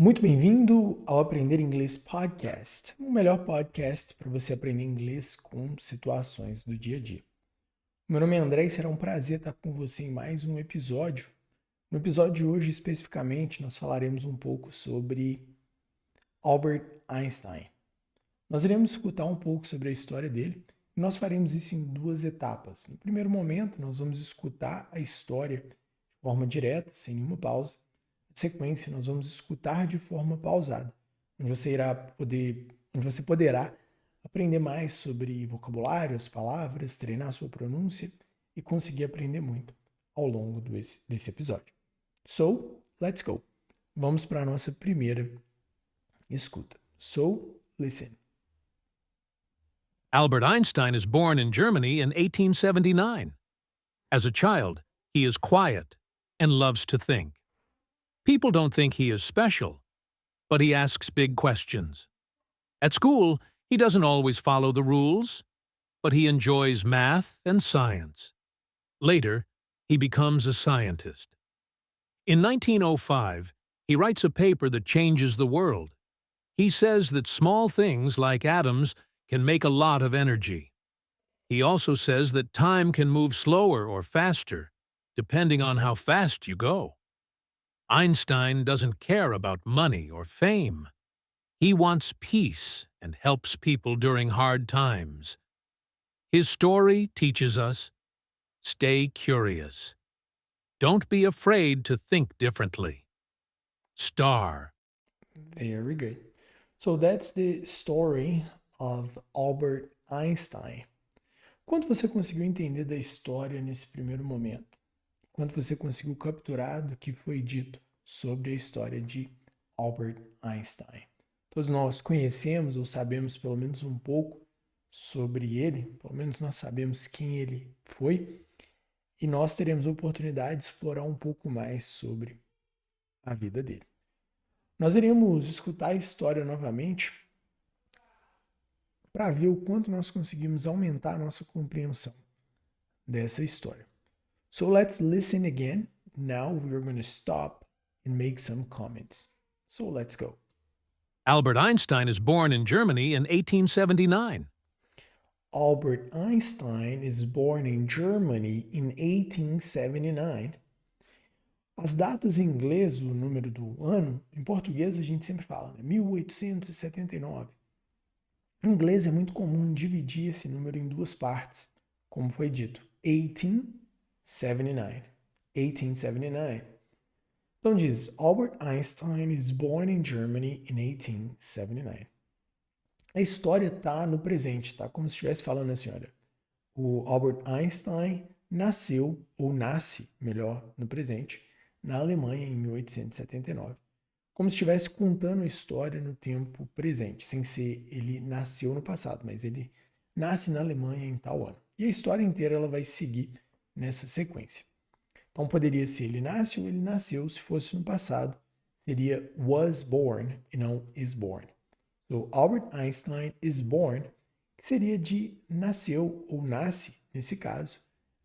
Muito bem-vindo ao Aprender Inglês Podcast, o melhor podcast para você aprender inglês com situações do dia a dia. Meu nome é André e será um prazer estar com você em mais um episódio. No episódio de hoje, especificamente, nós falaremos um pouco sobre Albert Einstein. Nós iremos escutar um pouco sobre a história dele e nós faremos isso em duas etapas. No primeiro momento, nós vamos escutar a história de forma direta, sem nenhuma pausa. Sequência, nós vamos escutar de forma pausada, onde você poderá aprender mais sobre vocabulário, as palavras, treinar sua pronúncia e conseguir aprender muito ao longo desse episódio. So, let's go. Vamos para a nossa primeira escuta. So, listen. Albert Einstein is born in Germany in 1879. As a child, he is quiet and loves to think. People don't think he is special, but he asks big questions. At school, he doesn't always follow the rules, but he enjoys math and science. Later, he becomes a scientist. In 1905, he writes a paper that changes the world. He says that small things like atoms can make a lot of energy. He also says that time can move slower or faster, depending on how fast you go. Einstein doesn't care about money or fame. He wants peace and helps people during hard times. His story teaches us, stay curious. Don't be afraid to think differently. Star. Very good. So that's the story of Albert Einstein. Quanto você conseguiu entender da história nesse primeiro momento? Quanto você conseguiu capturar do que foi dito sobre a história de Albert Einstein? Todos nós conhecemos ou sabemos pelo menos um pouco sobre ele, pelo menos nós sabemos quem ele foi, e nós teremos a oportunidade de explorar um pouco mais sobre a vida dele. Nós iremos escutar a história novamente para ver o quanto nós conseguimos aumentar a nossa compreensão dessa história. So let's listen again. Now we're going to stop and make some comments. So let's go. Albert Einstein is born in Germany in 1879. Albert Einstein is born in Germany in 1879. As datas em inglês, o número do ano, em português a gente sempre fala, né? 1879. Em inglês é muito comum dividir esse número em duas partes, como foi dito, 1879. 1879. Então diz, Albert Einstein is born in Germany in 1879. A história está no presente, tá? Como se estivesse falando assim, olha, o Albert Einstein nasceu, ou nasce, melhor, no presente, na Alemanha em 1879. Como se estivesse contando a história no tempo presente, sem ser ele nasceu no passado, mas ele nasce na Alemanha em tal ano. E a história inteira ela vai seguir nessa sequência. Então poderia ser ele nasce ou ele nasceu, se fosse no passado, seria was born e não is born. So Albert Einstein is born, que seria de nasceu ou nasce, nesse caso,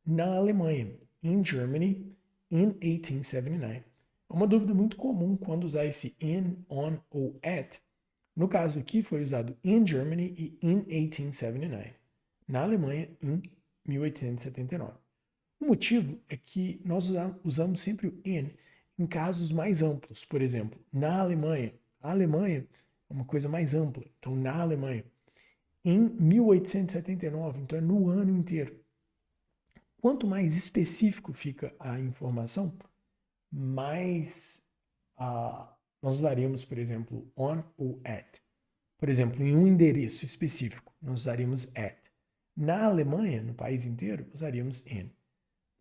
na Alemanha, in Germany, in 1879. É uma dúvida muito comum quando usar esse in, on ou at. No caso aqui foi usado in Germany e in 1879. Na Alemanha, em 1879. O motivo é que nós usamos sempre o in em casos mais amplos. Por exemplo, na Alemanha. A Alemanha é uma coisa mais ampla. Então, na Alemanha. Em 1879, então é no ano inteiro. Quanto mais específico fica a informação, mais nós usaríamos, por exemplo, on ou at. Por exemplo, em um endereço específico, nós usaríamos at. Na Alemanha, no país inteiro, usaríamos in.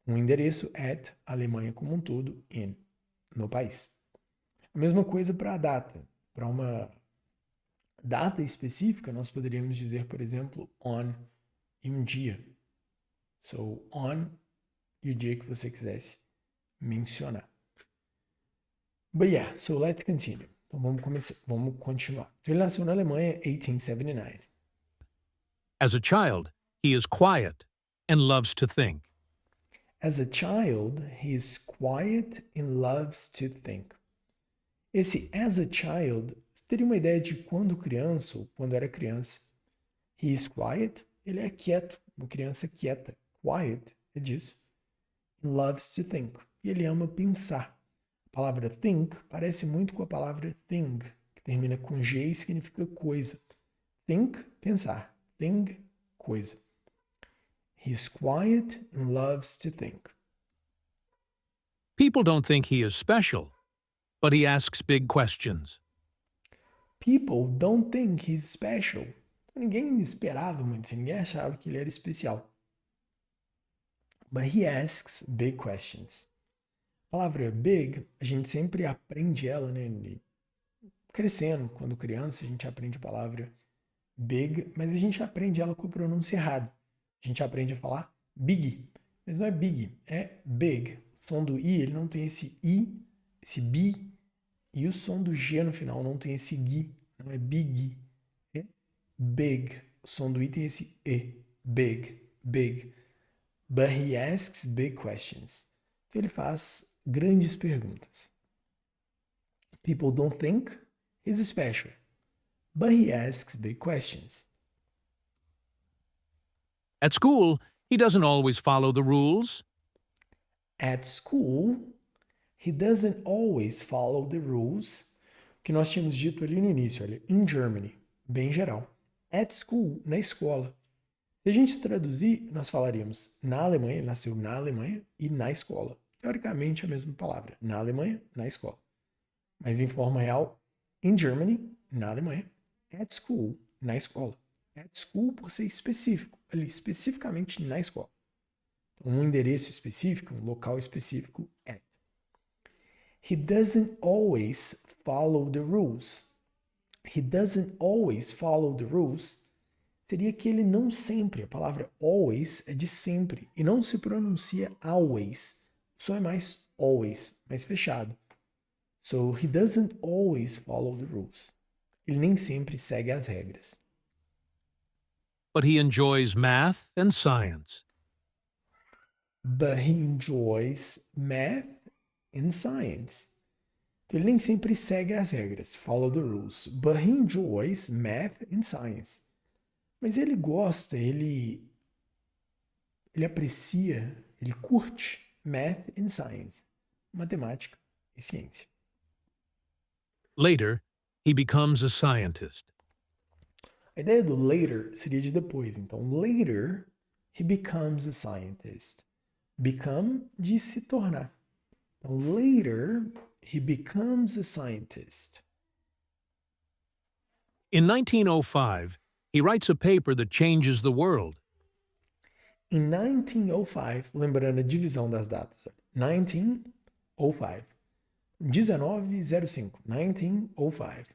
Um endereço at, Alemanha como um todo, in, no país. A mesma coisa para a data. Para uma data específica, nós poderíamos dizer, por exemplo, on e um dia. So, on e o dia que você quisesse mencionar. But yeah, so let's continue. Então vamos continuar. Então, ele nasceu na Alemanha em 1879. As a child, he is quiet and loves to think. As a child, he is quiet and loves to think. Esse as a child teria uma ideia de quando criança ou quando era criança. He is quiet, ele é quieto, uma criança quieta. Quiet é disso. He loves to think, e ele ama pensar. A palavra think parece muito com a palavra thing, que termina com G e significa coisa. Think, pensar. Thing, coisa. He is quiet and loves to think. People don't think he is special, but he asks big questions. People don't think he's special. Ninguém esperava muito, ninguém achava que ele era especial. But he asks big questions. A palavra big, a gente sempre aprende ela, né? Crescendo, quando criança, a gente aprende a palavra big, mas a gente aprende ela com a pronúncia errada. A gente aprende a falar big, mas não é big, é big. O som do I, ele não tem esse I, esse bi, e o som do G no final não tem esse gui, não é big, é big. O som do I tem esse E, big, big. But he asks big questions. Então ele faz grandes perguntas. People don't think he's special, but he asks big questions. At school, he doesn't always follow the rules. At school, he doesn't always follow the rules. Que nós tínhamos dito ali no início, olha, in Germany, bem geral. At school, na escola. Se a gente traduzir, nós falaríamos na Alemanha, ele nasceu na Alemanha e na escola. Teoricamente, a mesma palavra. Na Alemanha, na escola. Mas em forma real, in Germany, na Alemanha. At school, na escola. At school por ser específico, ali, especificamente na escola. Então, um endereço específico, um local específico, at. He doesn't always follow the rules. He doesn't always follow the rules seria que ele não sempre, a palavra always é de sempre, e não se pronuncia always. Só é mais always, mais fechado. So, he doesn't always follow the rules. Ele nem sempre segue as regras. But he enjoys math and science. But he enjoys math and science. Então, ele nem sempre segue as regras, follow the rules. But he enjoys math and science. Mas ele gosta, ele aprecia, ele curte math and science, matemática e ciência. Later, he becomes a scientist. A ideia do later seria de depois. Então, later, he becomes a scientist. Become, de se tornar. Então, later, he becomes a scientist. In 1905, he writes a paper that changes the world. Em 1905, lembrando a divisão das datas, 1905, 1905, 1905,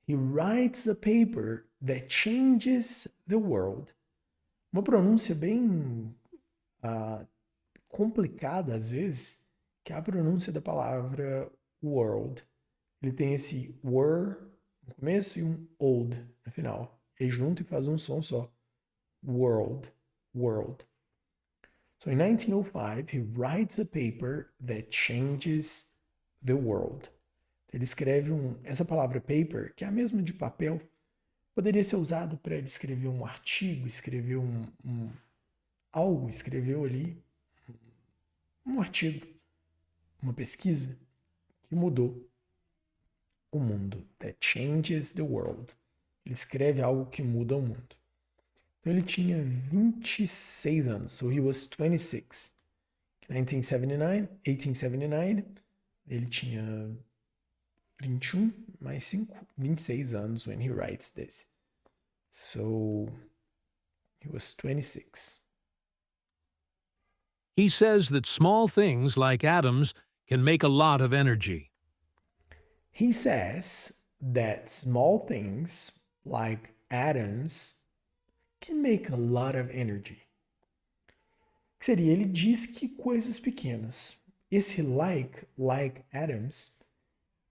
he writes a paper that changes the world. Uma pronúncia bem complicada, às vezes, que é a pronúncia da palavra world. Ele tem esse were no começo e um old no final. E junto e faz um som só. World. World. So in 1905, he writes a paper that changes the world. Ele escreve essa palavra paper, que é a mesma de papel, poderia ser usado para descrever um artigo, escrever algo, escreveu ali um artigo, uma pesquisa que mudou o mundo. That changes the world. Ele escreve algo que muda o mundo. Então ele tinha 26 anos. So he was 26. 1879, ele tinha 21 mais 5, 26 anos when he writes this. So he was 26. He says that small things like atoms can make a lot of energy. He says that small things like atoms can make a lot of energy. Que seria, ele diz que coisas pequenas. Esse like atoms,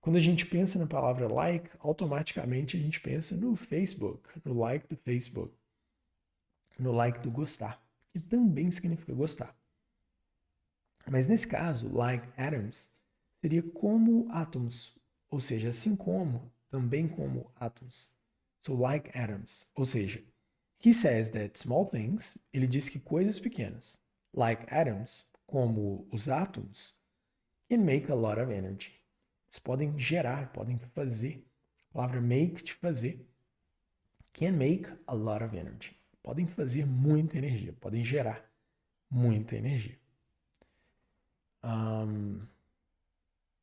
quando a gente pensa na palavra like, automaticamente a gente pensa no Facebook, no like do Facebook, no like do gostar, que também significa gostar. Mas nesse caso, like atoms, seria como átomos, ou seja, assim como, também como átomos. So like atoms, ou seja, he says that small things, ele diz que coisas pequenas, like atoms, como os átomos, can make a lot of energy. Eles podem gerar, podem fazer. A palavra make, de fazer. Can make a lot of energy. Podem fazer muita energia, podem gerar muita energia.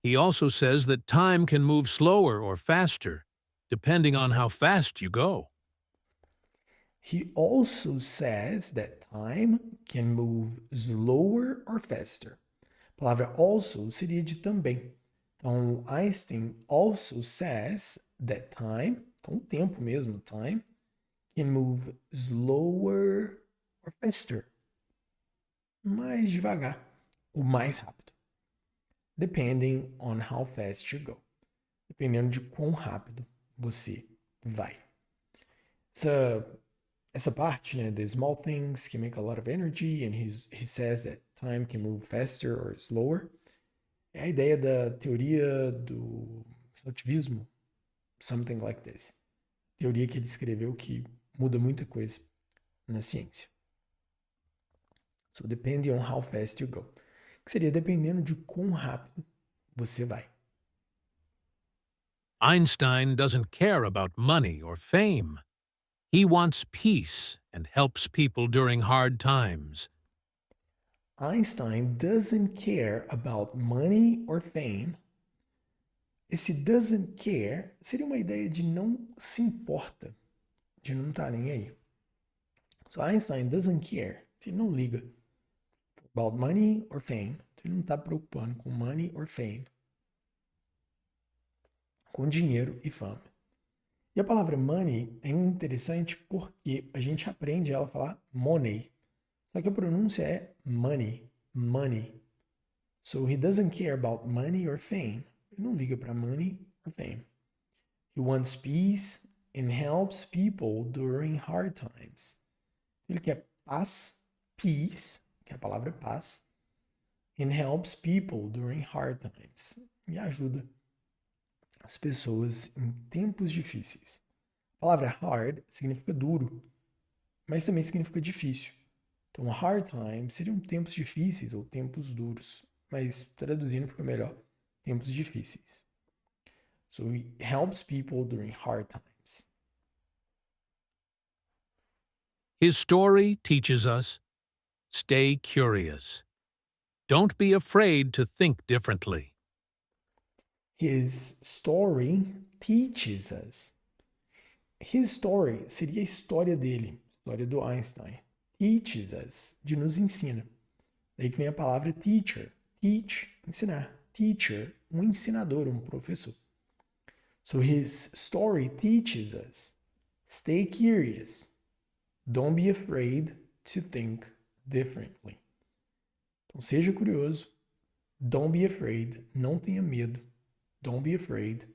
He also says that time can move slower or faster, depending on how fast you go. He also says that time can move slower or faster. A palavra also seria de também. Então, Einstein also says that time, então o tempo mesmo, time, can move slower or faster. Mais devagar, ou mais rápido. Depending on how fast you go. Dependendo de quão rápido você vai. Essa parte, né, the small things can make a lot of energy, and he says that time can move faster or slower. É a ideia da teoria do relativismo, something like this. Teoria que ele escreveu que muda muita coisa na ciência. So, depending on how fast you go. Que seria dependendo de quão rápido você vai. Einstein doesn't care about money or fame. He wants peace and helps people during hard times. Einstein doesn't care about money or fame. Esse doesn't care seria uma ideia de não se importa, de não estar nem aí. So Einstein doesn't care, ele não liga about money or fame, ele não está preocupando com money or fame, com dinheiro e fama. E a palavra money é interessante porque a gente aprende ela a falar money, só que a pronúncia é money, money. So he doesn't care about money or fame. Ele não liga para money or fame. He wants peace and helps people during hard times. Ele quer paz, peace, que é a palavra paz, and helps people during hard times. E ajuda as pessoas em tempos difíceis. A palavra hard significa duro, mas também significa difícil. Então, hard times seriam tempos difíceis ou tempos duros, mas traduzindo fica melhor, tempos difíceis. So he helps people during hard times. His story teaches us, stay curious. Don't be afraid to think differently. His story teaches us. His story seria a história dele, a história do Einstein. Teaches us, de nos ensina. Daí que vem a palavra teacher. Teach, ensinar. Teacher, um ensinador, um professor. So his story teaches us. Stay curious. Don't be afraid to think differently. Então seja curioso. Don't be afraid. Não tenha medo. Don't be afraid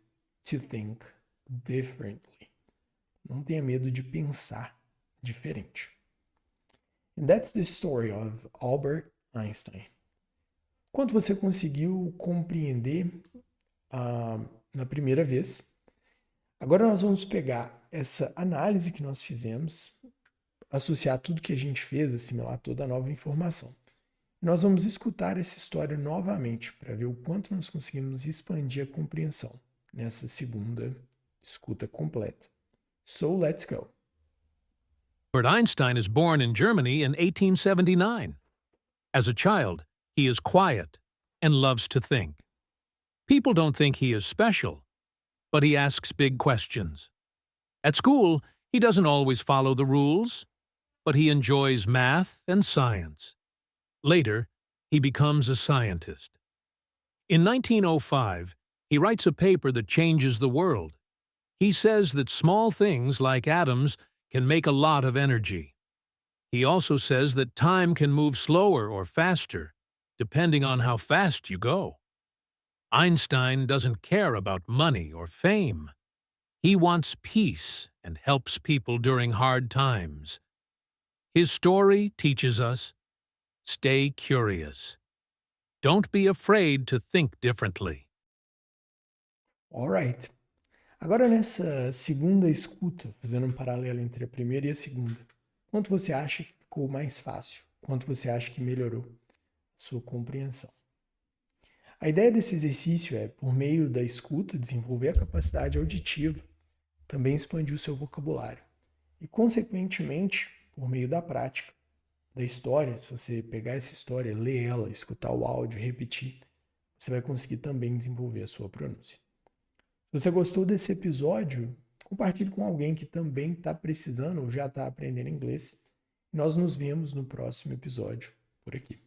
to think differently. Não tenha medo de pensar diferente. And that's the story of Albert Einstein. Quanto você conseguiu compreender na primeira vez? Agora nós vamos pegar essa análise que nós fizemos, associar tudo que a gente fez, assimilar toda a nova informação. E nós vamos escutar essa história novamente para ver o quanto nós conseguimos expandir a compreensão nessa segunda escuta completa. So let's go. Albert Einstein is born in Germany in 1879. As a child, he is quiet and loves to think. People don't think he is special, but he asks big questions. At school, he doesn't always follow the rules, but he enjoys math and science. Later, he becomes a scientist. In 1905, he writes a paper that changes the world. He says that small things like atoms can make a lot of energy. He also says that time can move slower or faster, depending on how fast you go. Einstein doesn't care about money or fame. He wants peace and helps people during hard times. His story teaches us, stay curious. Don't be afraid to think differently. Alright. Agora nessa segunda escuta, fazendo um paralelo entre a primeira e a segunda, quanto você acha que ficou mais fácil? Quanto você acha que melhorou a sua compreensão? A ideia desse exercício é, por meio da escuta, desenvolver a capacidade auditiva, também expandir o seu vocabulário. E, consequentemente, por meio da prática, da história, se você pegar essa história, ler ela, escutar o áudio, repetir, você vai conseguir também desenvolver a sua pronúncia. Se você gostou desse episódio, compartilhe com alguém que também está precisando ou já está aprendendo inglês. Nós nos vemos no próximo episódio por aqui.